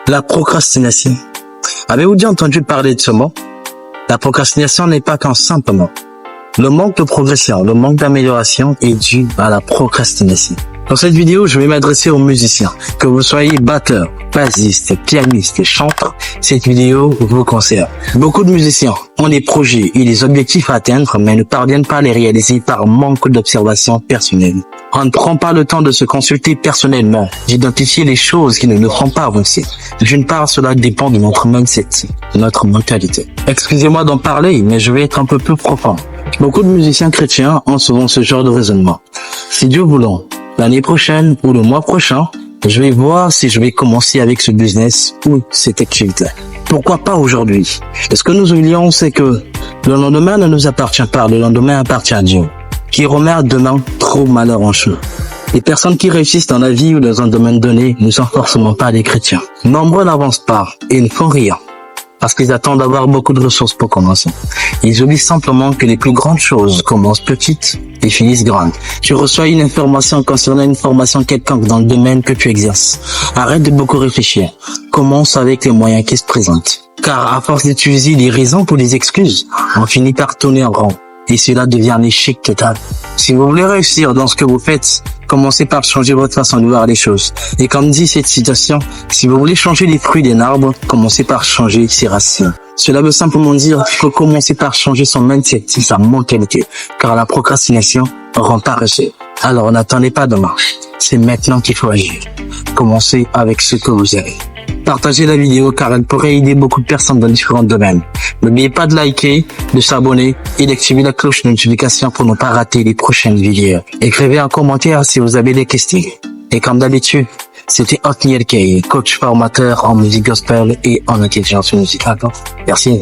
La procrastination. Avez-vous déjà entendu parler de ce mot? La procrastination n'est pas qu'un simple mot. Le manque de progression, le manque d'amélioration est dû à la procrastination. Dans cette vidéo, je vais m'adresser aux musiciens. Que vous soyez batteur, bassiste, pianiste, chanteur, cette vidéo vous concerne. Beaucoup de musiciens ont des projets et des objectifs à atteindre, mais ne parviennent pas à les réaliser par manque d'observation personnelle. On ne prend pas le temps de se consulter personnellement, d'identifier les choses qui ne nous font pas avancer. D'une part, cela dépend de notre mindset, de notre mentalité. Excusez-moi d'en parler, mais je vais être un peu plus profond. Beaucoup de musiciens chrétiens ont souvent ce genre de raisonnement. Si Dieu voulant, l'année prochaine ou le mois prochain, je vais voir si je vais commencer avec ce business ou cette activité. Pourquoi pas aujourd'hui? Et ce que nous oublions, c'est que le lendemain ne nous appartient pas, le lendemain appartient à Dieu, qui remet à demain trop malheur en chemin. Les personnes qui réussissent dans la vie ou dans un domaine donné ne sont forcément pas des chrétiens. Nombreux n'avancent pas et ne font rien, parce qu'ils attendent d'avoir beaucoup de ressources pour commencer. Ils oublient simplement que les plus grandes choses commencent petites et finissent grandes. Tu reçois une information concernant une formation quelconque dans le domaine que tu exerces. Arrête de beaucoup réfléchir. Commence avec les moyens qui se présentent. Car à force d'utiliser des raisons pour des excuses, on finit par tourner en rond. Et cela devient un échec total. Si vous voulez réussir dans ce que vous faites, commencez par changer votre façon de voir les choses. Et comme dit cette citation, si vous voulez changer les fruits d'un arbre, commencez par changer ses racines. Cela veut simplement dire qu'il faut commencer par changer son mindset, sa mentalité. Car la procrastination rend paresseux. Alors n'attendez pas demain. C'est maintenant qu'il faut agir. Commencez avec ce que vous avez. Partagez la vidéo car elle pourrait aider beaucoup de personnes dans différents domaines. N'oubliez pas de liker, de s'abonner et d'activer la cloche de notification pour ne pas rater les prochaines vidéos. Écrivez un commentaire si vous avez des questions. Et comme d'habitude, c'était Othniel Kay, coach formateur en musique gospel et en intelligence musicale. Merci.